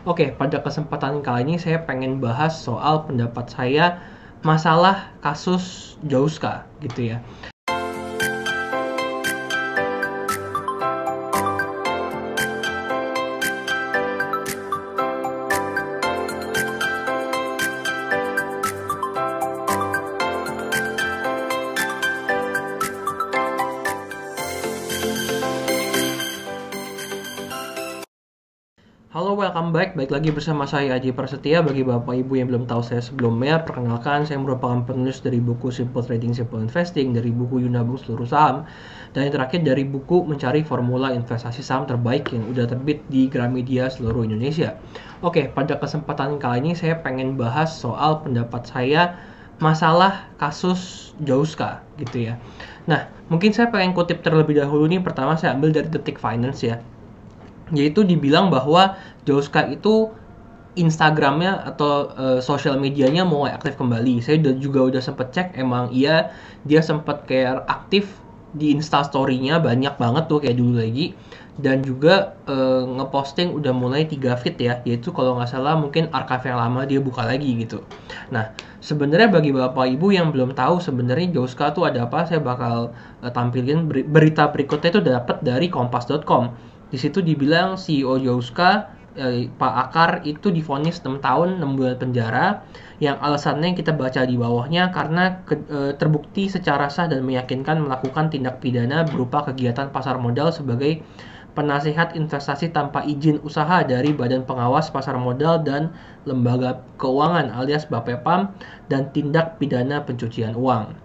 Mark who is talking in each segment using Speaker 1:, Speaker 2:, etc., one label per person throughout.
Speaker 1: Oke, pada kesempatan kali ini saya pengen bahas soal pendapat saya masalah kasus Jauska gitu ya. Halo, welcome back. Balik lagi bersama saya Aji Prasetya. Bagi Bapak Ibu yang belum tahu saya sebelumnya, perkenalkan saya merupakan penulis dari buku Simple Trading, Simple Investing, dari buku Yunabung Seluruh Saham, dan yang terakhir dari buku Mencari Formula Investasi Saham Terbaik yang udah terbit di Gramedia seluruh Indonesia. Oke, pada kesempatan kali ini saya pengen bahas soal pendapat saya masalah kasus Jauska gitu ya. Nah, mungkin saya pengen kutip terlebih dahulu nih. Pertama saya ambil dari Detik Finance ya. Yaitu dibilang bahwa Jauska itu Instagramnya atau sosial medianya mulai aktif kembali. Saya juga udah sempet cek, emang iya dia sempet kayak aktif di Instastory-nya banyak banget tuh kayak dulu lagi. Dan juga ngeposting udah mulai 3 feed ya, yaitu kalau nggak salah mungkin archive yang lama dia buka lagi gitu. Nah, sebenarnya bagi Bapak Ibu yang belum tahu sebenarnya Jauska tuh ada apa, saya bakal tampilin berita berikutnya itu dapat dari kompas.com. Di situ dibilang CEO Jauska, Pak Akar itu divonis 6 tahun 6 bulan penjara, yang alasannya kita baca di bawahnya karena terbukti secara sah dan meyakinkan melakukan tindak pidana berupa kegiatan pasar modal sebagai penasihat investasi tanpa izin usaha dari Badan Pengawas Pasar Modal dan Lembaga Keuangan alias BAPEPAM, dan tindak pidana pencucian uang.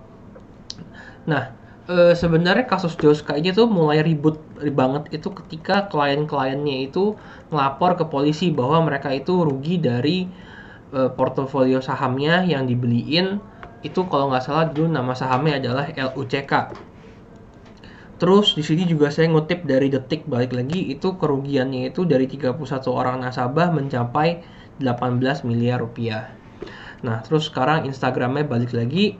Speaker 1: Nah, sebenarnya kasus Jauska ini tuh mulai ribut banget itu ketika klien-kliennya itu ngelapor ke polisi bahwa mereka itu rugi dari portofolio sahamnya yang dibeliin. Itu kalau nggak salah dulu nama sahamnya adalah LUCK. Terus di sini juga saya ngutip dari Detik, balik lagi, itu kerugiannya itu dari 31 orang nasabah mencapai 18 miliar rupiah. Nah, terus sekarang Instagramnya balik lagi.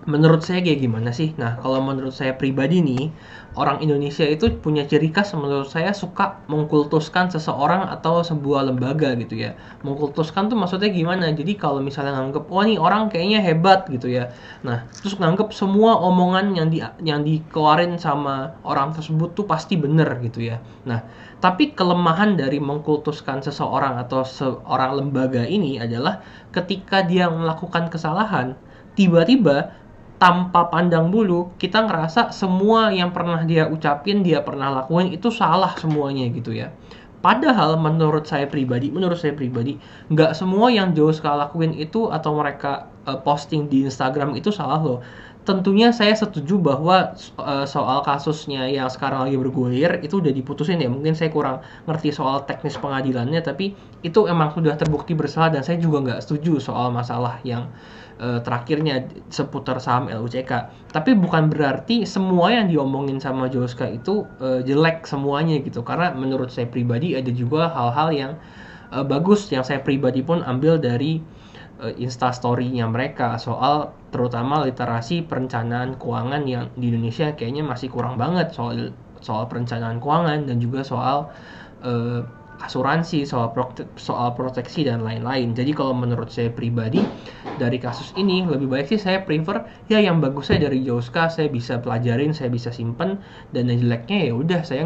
Speaker 1: Menurut saya kayak gimana sih? Nah, kalau menurut saya pribadi nih, orang Indonesia itu punya ciri khas menurut saya suka mengkultuskan seseorang atau sebuah lembaga gitu ya. Mengkultuskan tuh maksudnya gimana? Jadi kalau misalnya nganggep, wah nih orang kayaknya hebat gitu ya. Nah, terus nganggep semua omongan yang dikeluarin sama orang tersebut tuh pasti bener gitu ya. Nah, tapi kelemahan dari mengkultuskan seseorang atau seorang lembaga ini adalah ketika dia melakukan kesalahan, tiba-tiba tanpa pandang bulu kita ngerasa semua yang pernah dia ucapin, dia pernah lakuin itu salah semuanya gitu ya. Padahal menurut saya pribadi nggak semua yang Jauska lakuin itu atau mereka posting di Instagram itu salah loh. Tentunya saya setuju bahwa soal kasusnya yang sekarang lagi bergulir itu udah diputusin ya. Mungkin saya kurang ngerti soal teknis pengadilannya, tapi itu emang sudah terbukti bersalah, dan saya juga nggak setuju soal masalah yang terakhirnya seputar saham LUCK. Tapi bukan berarti semua yang diomongin sama Jauska itu jelek semuanya gitu. Karena menurut saya pribadi ada juga hal-hal yang bagus yang saya pribadi pun ambil dari Instastory-nya mereka soal terutama literasi perencanaan keuangan yang di Indonesia kayaknya masih kurang banget soal perencanaan keuangan, dan juga soal asuransi, soal proteksi dan lain-lain. Jadi kalau menurut saya pribadi dari kasus ini lebih baik sih saya prefer ya yang bagusnya dari Jauska saya bisa pelajarin, saya bisa simpen, dan yang jeleknya ya udah saya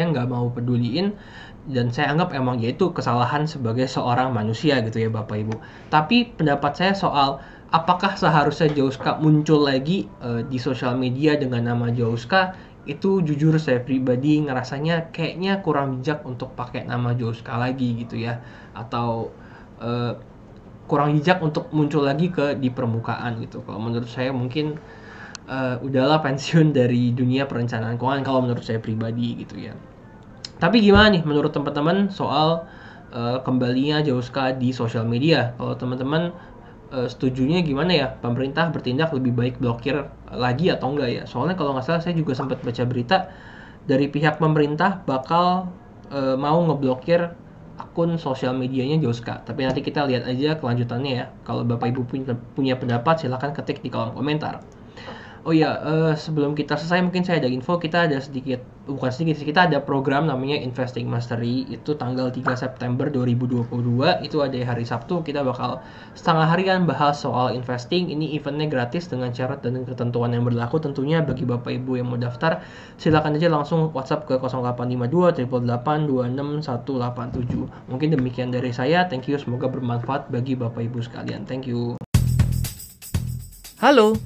Speaker 1: nggak mau peduliin, dan saya anggap emang yaitu kesalahan sebagai seorang manusia gitu ya Bapak Ibu. Tapi pendapat saya soal apakah seharusnya Jauska muncul lagi di sosial media dengan nama Jauska, itu jujur saya pribadi ngerasanya kayaknya kurang bijak untuk pakai nama Jauska lagi gitu ya, atau kurang bijak untuk muncul lagi di permukaan gitu. Kalau menurut saya mungkin udahlah pensiun dari dunia perencanaan keuangan kalau menurut saya pribadi gitu ya. Tapi gimana nih menurut teman-teman soal kembalinya Jauska di sosial media? Kalau teman-teman setujunya gimana ya? Pemerintah bertindak lebih baik blokir lagi atau enggak ya? Soalnya kalau nggak salah saya juga sempat baca berita dari pihak pemerintah bakal mau ngeblokir akun sosial medianya Jauska. Tapi nanti kita lihat aja kelanjutannya ya. Kalau Bapak Ibu punya pendapat silahkan ketik di kolom komentar. Oh iya, sebelum kita selesai mungkin saya ada info, kita ada sedikit, bukan sedikit sih, kita ada program namanya Investing Mastery, itu tanggal 3 September 2022, itu ada hari Sabtu, kita bakal setengah harian bahas soal investing. Ini eventnya gratis dengan syarat dan ketentuan yang berlaku tentunya. Bagi Bapak Ibu yang mau daftar, silakan aja langsung WhatsApp ke 0852 888 26187. Mungkin demikian dari saya, thank you, semoga bermanfaat bagi Bapak Ibu sekalian, thank you.
Speaker 2: Halo,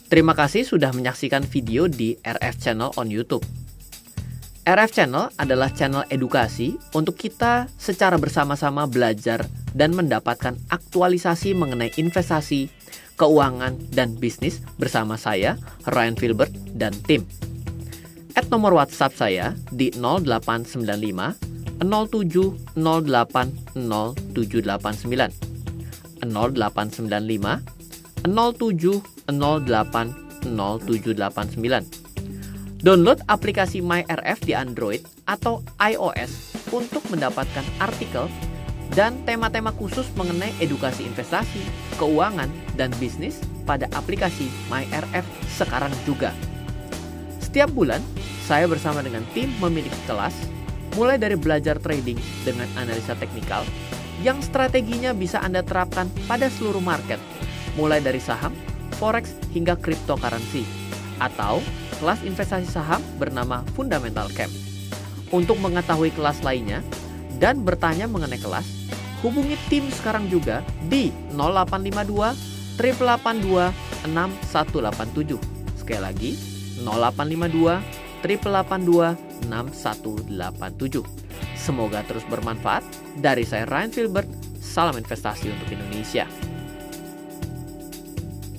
Speaker 2: terima kasih sudah menyaksikan video di RF Channel on YouTube. RF Channel adalah channel edukasi untuk kita secara bersama-sama belajar dan mendapatkan aktualisasi mengenai investasi, keuangan, dan bisnis bersama saya, Ryan Filbert, dan tim. Add nomor WhatsApp saya di 0895 07 08 0789 0895 07 08 0789. Download aplikasi MyRF di Android atau iOS untuk mendapatkan artikel dan tema-tema khusus mengenai edukasi investasi, keuangan, dan bisnis pada aplikasi MyRF sekarang juga. Setiap bulan, saya bersama dengan tim memiliki kelas, mulai dari belajar trading dengan analisa teknikal, yang strateginya bisa Anda terapkan pada seluruh market, mulai dari saham, forex, hingga cryptocurrency, atau kelas investasi saham bernama Fundamental Camp. Untuk mengetahui kelas lainnya dan bertanya mengenai kelas, hubungi tim sekarang juga di 0852 882 6187. Sekali lagi, 0852 882 6187. Semoga terus bermanfaat. Dari saya Ryan Filbert, salam investasi untuk Indonesia.